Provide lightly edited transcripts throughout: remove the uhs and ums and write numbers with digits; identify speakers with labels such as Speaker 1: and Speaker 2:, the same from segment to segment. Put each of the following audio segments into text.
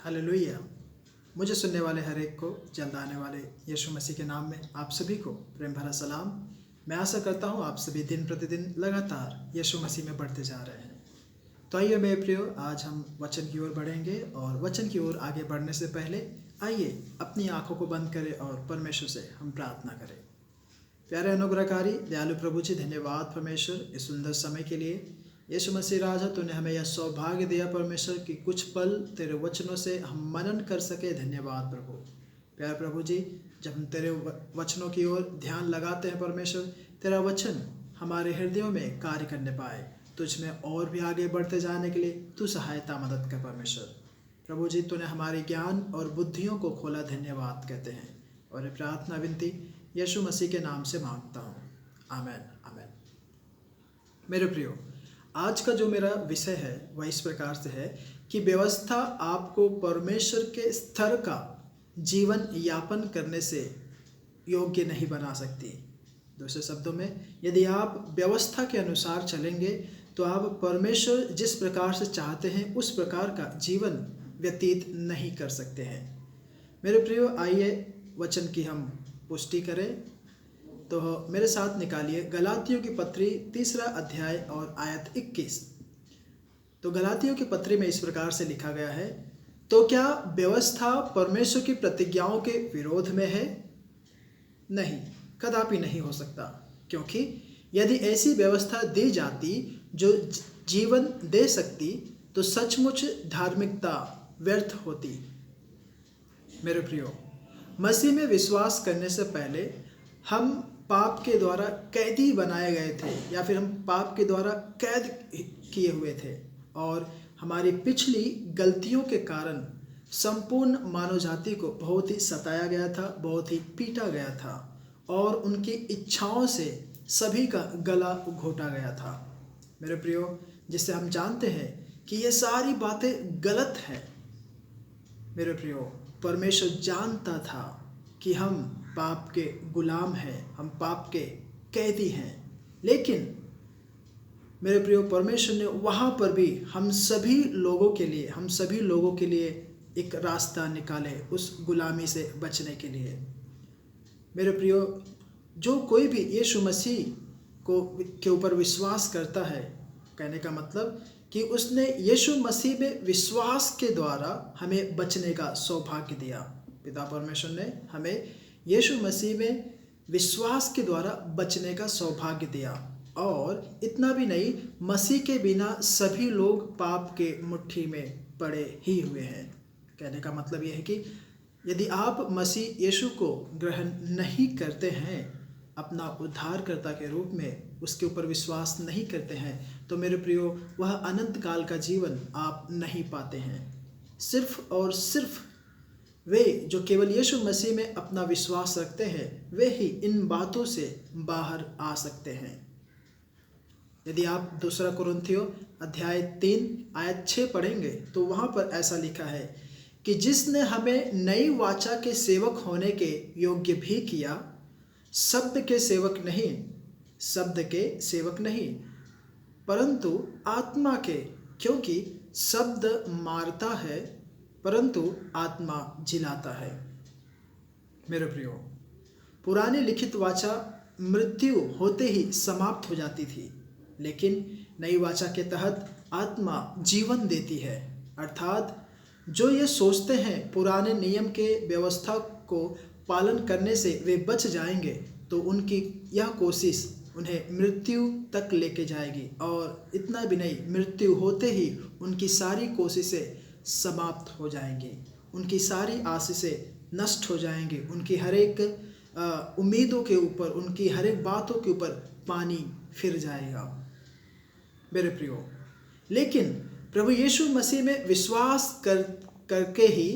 Speaker 1: Hallelujah. मुझे सुनने वाले हर एक को जल्द आने वाले यीशु मसीह के नाम में आप सभी को प्रेम भरा सलाम। मैं आशा करता हूँ आप सभी दिन प्रतिदिन लगातार यीशु मसीह में बढ़ते जा रहे हैं। तो आइए मेरे प्रियो, आज हम वचन की ओर बढ़ेंगे और वचन की ओर आगे बढ़ने से पहले आइए अपनी आंखों को बंद करें और परमेश्वर से हम प्रार्थना करें। प्यारे अनुग्रहकारी दयालु प्रभु जी, धन्यवाद परमेश्वर इस सुंदर समय के लिए। यीशु मसीह राजा, तूने हमें यह सौभाग्य दिया परमेश्वर कि कुछ पल तेरे वचनों से हम मनन कर सके। धन्यवाद प्रभु। प्यारे प्रभु जी, जब हम तेरे वचनों की ओर ध्यान लगाते हैं परमेश्वर, तेरा वचन हमारे हृदयों में कार्य करने पाए, तुझ में और भी आगे बढ़ते जाने के लिए तू सहायता मदद कर परमेश्वर। प्रभु जी, तूने हमारे ज्ञान और बुद्धियों को खोला, धन्यवाद कहते हैं। और ये प्रार्थना विनती यीशु मसीह के नाम से मांगता हूँ, आमेन आमेन। मेरे प्रियो, आज का जो मेरा विषय है वह इस प्रकार से है कि व्यवस्था आपको परमेश्वर के स्तर का जीवन यापन करने से योग्य नहीं बना सकती। दूसरे शब्दों में, यदि आप व्यवस्था के अनुसार चलेंगे तो आप परमेश्वर जिस प्रकार से चाहते हैं उस प्रकार का जीवन व्यतीत नहीं कर सकते हैं। मेरे प्रियो, आइए वचन की हम पुष्टि करें। तो मेरे साथ निकालिए गलातियों की पत्री 3 अध्याय और आयत 21। तो गलातियों की पत्री में इस प्रकार से लिखा गया है, तो क्या व्यवस्था परमेश्वर की प्रतिज्ञाओं के विरोध में है? नहीं, कदापि नहीं हो सकता। क्योंकि यदि ऐसी व्यवस्था दी जाती जो जीवन दे सकती तो सचमुच धार्मिकता व्यर्थ होती। मेरे प्रियो, मसीह में विश्वास करने से पहले हम पाप के द्वारा कैदी बनाए गए थे, या फिर हम पाप के द्वारा कैद किए हुए थे, और हमारी पिछली गलतियों के कारण संपूर्ण मानव जाति को बहुत ही सताया गया था, बहुत ही पीटा गया था, और उनकी इच्छाओं से सभी का गला घोटा गया था। मेरे प्रियो, जिससे हम जानते हैं कि ये सारी बातें गलत हैं। मेरे प्रियो, परमेश्वर जानता था कि हम पाप के गुलाम हैं, हम पाप के कैदी हैं, लेकिन मेरे प्रियो, परमेश्वर ने वहाँ पर भी हम सभी लोगों के लिए एक रास्ता निकाले उस गुलामी से बचने के लिए। मेरे प्रियो, जो कोई भी यीशु मसीह के ऊपर विश्वास करता है, कहने का मतलब कि उसने यीशु मसीह में विश्वास के द्वारा हमें बचने का सौभाग्य दिया। पिता परमेश्वर ने हमें यीशु मसीह में विश्वास के द्वारा बचने का सौभाग्य दिया। और इतना भी नहीं, मसीह के बिना सभी लोग पाप के मुट्ठी में पड़े ही हुए हैं। कहने का मतलब यह है कि यदि आप मसीह यीशु को ग्रहण नहीं करते हैं, अपना उद्धारकर्ता के रूप में उसके ऊपर विश्वास नहीं करते हैं, तो मेरे प्रियो, वह अनंत काल का जीवन आप नहीं पाते हैं। सिर्फ और सिर्फ वे जो केवल यीशु मसीह में अपना विश्वास रखते हैं, वे ही इन बातों से बाहर आ सकते हैं। यदि आप 2 कुरिन्थियों अध्याय 3 आयत 6 पढ़ेंगे तो वहाँ पर ऐसा लिखा है कि जिसने हमें नई वाचा के सेवक होने के योग्य भी किया, शब्द के सेवक नहीं परंतु आत्मा के, क्योंकि शब्द मारता है परंतु आत्मा जिलाता है। मेरे प्रियो, पुरानी लिखित वाचा मृत्यु होते ही समाप्त हो जाती थी, लेकिन नई वाचा के तहत आत्मा जीवन देती है। अर्थात जो ये सोचते हैं पुराने नियम के व्यवस्था को पालन करने से वे बच जाएंगे, तो उनकी यह कोशिश उन्हें मृत्यु तक लेके जाएगी। और इतना भी नहीं, मृत्यु होते ही उनकी सारी कोशिशें समाप्त हो जाएंगी, उनकी सारी आशीषें नष्ट हो जाएंगी, उनकी हर एक उम्मीदों के ऊपर, उनकी हर एक बातों के ऊपर पानी फिर जाएगा। मेरे प्रियो, लेकिन प्रभु यीशु मसीह में विश्वास करके ही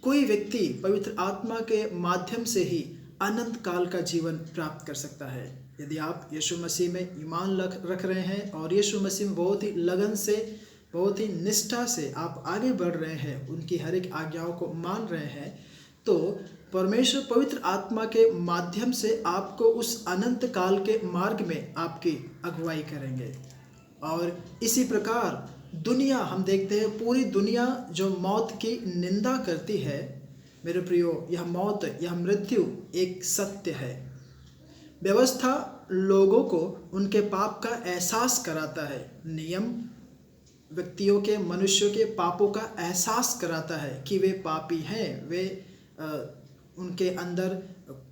Speaker 1: कोई व्यक्ति पवित्र आत्मा के माध्यम से ही अनंत काल का जीवन प्राप्त कर सकता है। यदि आप यीशु मसीह में ईमान रख रहे हैं और यीशु मसीह में बहुत ही लगन से, बहुत ही निष्ठा से आप आगे बढ़ रहे हैं, उनकी हर एक आज्ञाओं को मान रहे हैं, तो परमेश्वर पवित्र आत्मा के माध्यम से आपको उस अनंत काल के मार्ग में आपकी अगुवाई करेंगे। और इसी प्रकार दुनिया, हम देखते हैं पूरी दुनिया जो मौत की निंदा करती है, मेरे प्रियो, यह मौत, यह मृत्यु एक सत्य है। व्यवस्था लोगों को उनके पाप का एहसास कराता है। नियम व्यक्तियों के, मनुष्यों के पापों का एहसास कराता है कि वे पापी हैं, वे उनके अंदर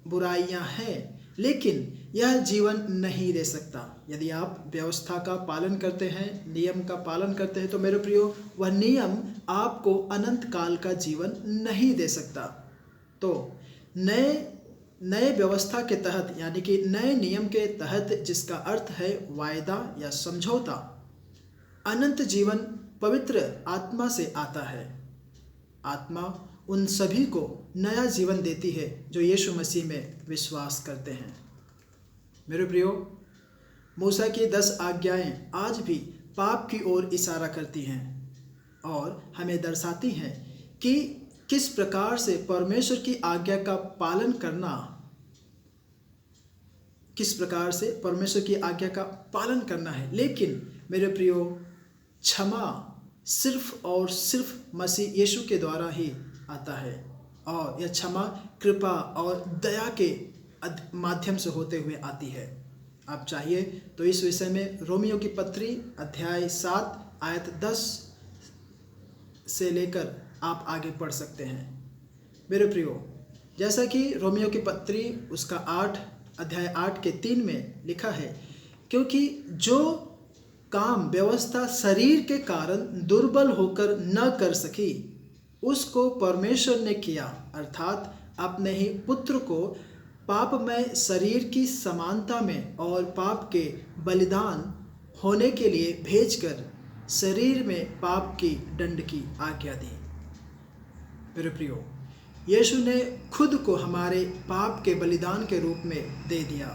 Speaker 1: बुराइयां हैं, लेकिन यह जीवन नहीं दे सकता। यदि आप व्यवस्था का पालन करते हैं, नियम का पालन करते हैं, तो मेरे प्रियो, वह नियम आपको अनंत काल का जीवन नहीं दे सकता। तो नए व्यवस्था के तहत, यानी कि नए नियम के तहत, जिसका अर्थ है वायदा या समझौता, अनंत जीवन पवित्र आत्मा से आता है। आत्मा उन सभी को नया जीवन देती है जो यीशु मसीह में विश्वास करते हैं। मेरे प्रियो, मूसा की 10 आज्ञाएं आज भी पाप की ओर इशारा करती हैं और हमें दर्शाती हैं कि किस प्रकार से परमेश्वर की आज्ञा का पालन करना, किस प्रकार से परमेश्वर की आज्ञा का पालन करना है। लेकिन मेरे प्रियो, क्षमा सिर्फ और सिर्फ मसीह यीशु के द्वारा ही आता है, और यह क्षमा कृपा और दया के माध्यम से होते हुए आती है। आप चाहिए तो इस विषय में रोमियो की पत्री अध्याय 7 आयत 10 से लेकर आप आगे पढ़ सकते हैं। मेरे प्रियो, जैसा कि रोमियो की पत्री उसका अध्याय 8 के 3 में लिखा है, क्योंकि जो काम व्यवस्था शरीर के कारण दुर्बल होकर न कर सकी, उसको परमेश्वर ने किया, अर्थात अपने ही पुत्र को पापमय शरीर की समानता में और पाप के बलिदान होने के लिए भेजकर शरीर में पाप की दंड की आज्ञा दी। मेरे प्रियो, यीशु ने खुद को हमारे पाप के बलिदान के रूप में दे दिया।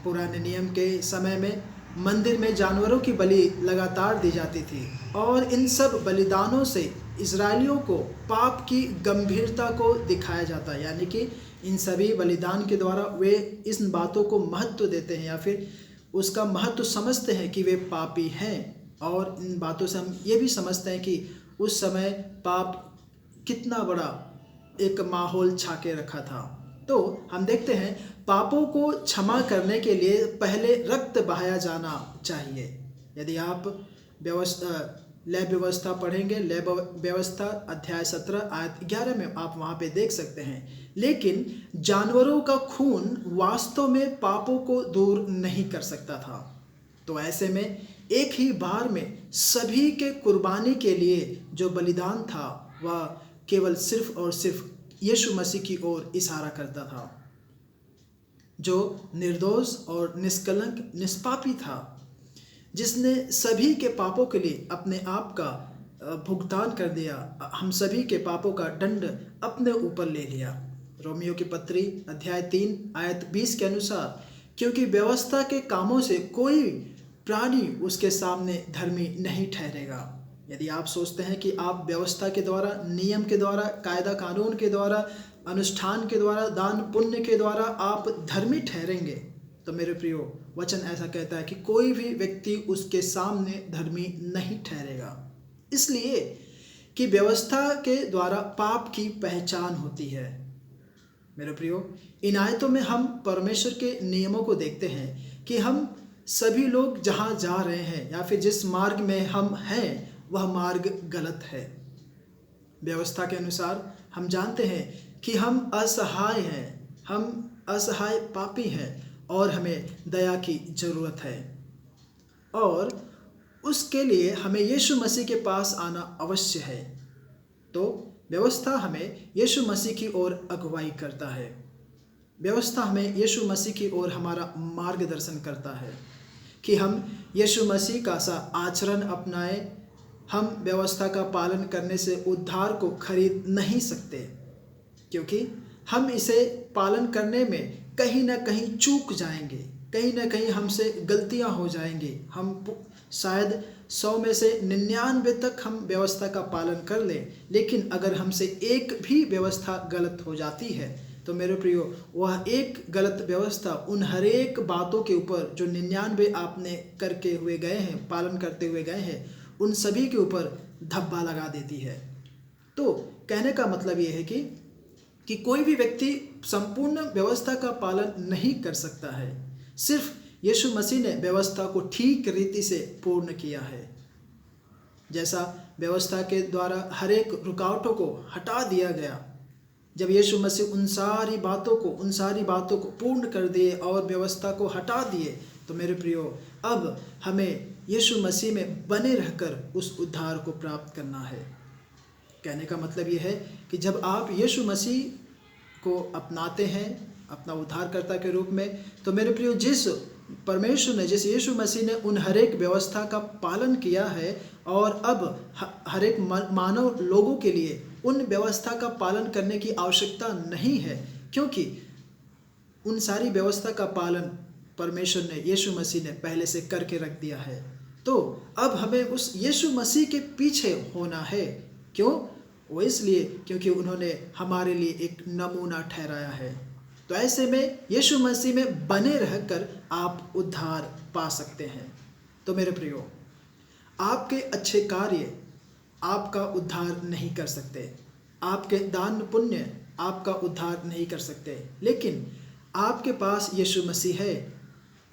Speaker 1: पुराने नियम के समय में मंदिर में जानवरों की बलि लगातार दी जाती थी, और इन सब बलिदानों से इजरायलियों को पाप की गंभीरता को दिखाया जाता है। यानी कि इन सभी बलिदान के द्वारा वे इन बातों को महत्व देते हैं, या फिर उसका महत्व समझते हैं कि वे पापी हैं। और इन बातों से हम ये भी समझते हैं कि उस समय पाप कितना बड़ा एक माहौल छा के रखा था। तो हम देखते हैं पापों को क्षमा करने के लिए पहले रक्त बहाया जाना चाहिए। यदि आप लय व्यवस्था पढ़ेंगे, लय व्यवस्था अध्याय 17 आयत 11 में आप वहाँ पे देख सकते हैं। लेकिन जानवरों का खून वास्तव में पापों को दूर नहीं कर सकता था। तो ऐसे में एक ही बार में सभी के कुर्बानी के लिए जो बलिदान था, वह केवल सिर्फ और सिर्फ यीशु मसीह की ओर इशारा करता था, जो निर्दोष और निष्कलंक निष्पापी था, जिसने सभी के पापों के लिए अपने आप का भुगतान कर दिया, हम सभी के पापों का दंड अपने ऊपर ले लिया। रोमियो की पत्री अध्याय 3 आयत 20 के अनुसार, क्योंकि व्यवस्था के कामों से कोई प्राणी उसके सामने धर्मी नहीं ठहरेगा। यदि आप सोचते हैं कि आप व्यवस्था के द्वारा, नियम के द्वारा, कायदा कानून के द्वारा, अनुष्ठान के द्वारा, दान पुण्य के द्वारा आप धर्मी ठहरेंगे, तो मेरे प्रियो, वचन ऐसा कहता है कि कोई भी व्यक्ति उसके सामने धर्मी नहीं ठहरेगा। इसलिए कि व्यवस्था के द्वारा पाप की पहचान होती है। मेरे प्रियो, इन आयतों में हम परमेश्वर के नियमों को देखते हैं कि हम सभी लोग जहाँ जा रहे हैं या फिर जिस मार्ग में हम हैं, वह मार्ग गलत है। व्यवस्था के अनुसार हम जानते हैं कि हम असहाय हैं, हम असहाय पापी हैं और हमें दया की ज़रूरत है, और उसके लिए हमें यीशु मसीह के पास आना अवश्य है। तो व्यवस्था हमें यीशु मसीह की ओर अगुवाई करता है। व्यवस्था हमें यीशु मसीह की ओर हमारा मार्गदर्शन करता है कि हम यीशु मसीह का सा आचरण अपनाएं। हम व्यवस्था का पालन करने से उद्धार को खरीद नहीं सकते, क्योंकि हम इसे पालन करने में कहीं ना कहीं चूक जाएंगे, कहीं ना कहीं हमसे गलतियां हो जाएंगी। हम शायद 100 में से 99 तक हम व्यवस्था का पालन कर लें, लेकिन अगर हमसे एक भी व्यवस्था गलत हो जाती है, तो मेरे प्रियो, वह एक गलत व्यवस्था उन हर एक बातों के ऊपर जो 99 आपने करके हुए गए हैं, पालन करते हुए गए हैं, उन सभी के ऊपर धब्बा लगा देती है। तो कहने का मतलब ये है कि कोई भी व्यक्ति संपूर्ण व्यवस्था का पालन नहीं कर सकता है। सिर्फ यीशु मसीह ने व्यवस्था को ठीक रीति से पूर्ण किया है। जैसा व्यवस्था के द्वारा हर एक रुकावटों को हटा दिया गया, जब यीशु मसीह उन सारी बातों को पूर्ण कर दिए और व्यवस्था को हटा दिए, तो मेरे प्रियो, अब हमें यीशु मसीह में बने रहकर उस उद्धार को प्राप्त करना है। कहने का मतलब यह है कि जब आप यीशु मसीह को अपनाते हैं अपना उद्धारकर्ता के रूप में, तो मेरे प्रियो, जिस परमेश्वर ने, जिस यीशु मसीह ने उन हर एक व्यवस्था का पालन किया है, और अब हर एक मानव लोगों के लिए उन व्यवस्था का पालन करने की आवश्यकता नहीं है, क्योंकि उन सारी व्यवस्था का पालन परमेश्वर ने, यीशु मसीह ने पहले से करके रख दिया है। तो अब हमें उस यीशु मसीह के पीछे होना है। क्यों? वो इसलिए क्योंकि उन्होंने हमारे लिए एक नमूना ठहराया है। तो ऐसे में यीशु मसीह में बने रहकर आप उद्धार पा सकते हैं। तो मेरे प्रियो, आपके अच्छे कार्य आपका उद्धार नहीं कर सकते, आपके दान पुण्य आपका उद्धार नहीं कर सकते, लेकिन आपके पास यीशु मसीह है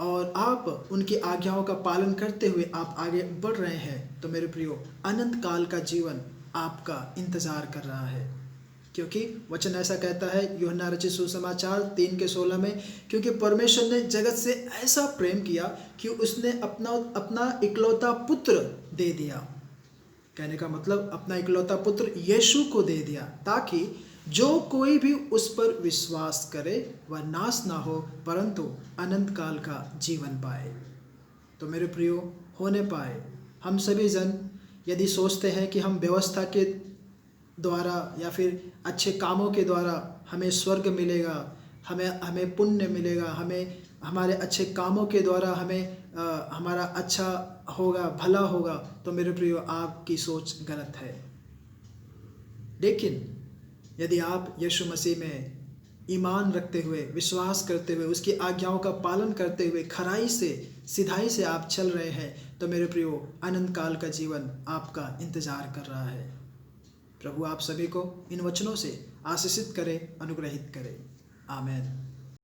Speaker 1: और आप उनकी आज्ञाओं का पालन करते हुए आप आगे बढ़ रहे हैं। तो मेरे प्रियो, अनंत काल का जीवन आपका इंतज़ार कर रहा है, क्योंकि वचन ऐसा कहता है यूहन्ना रचित सुसमाचार 3:16 में, क्योंकि परमेश्वर ने जगत से ऐसा प्रेम किया कि उसने अपना इकलौता पुत्र दे दिया। कहने का मतलब अपना इकलौता पुत्र यीशु को दे दिया, ताकि जो कोई भी उस पर विश्वास करे वह नाश ना हो, परंतु अनंत काल का जीवन पाए। तो मेरे प्रियो, होने पाए हम सभी जन यदि सोचते हैं कि हम व्यवस्था के द्वारा या फिर अच्छे कामों के द्वारा हमें स्वर्ग मिलेगा, हमें पुण्य मिलेगा, हमें हमारे अच्छे कामों के द्वारा हमें हमारा अच्छा होगा, भला होगा, तो मेरे प्रियो, आपकी सोच गलत है। लेकिन यदि आप यीशु मसीह में ईमान रखते हुए, विश्वास करते हुए, उसकी आज्ञाओं का पालन करते हुए खराई से, सिधाई से आप चल रहे हैं, तो मेरे प्रियो, अनंत काल का जीवन आपका इंतजार कर रहा है। प्रभु आप सभी को इन वचनों से आशीषित करे, अनुग्रहित करे। आमीन।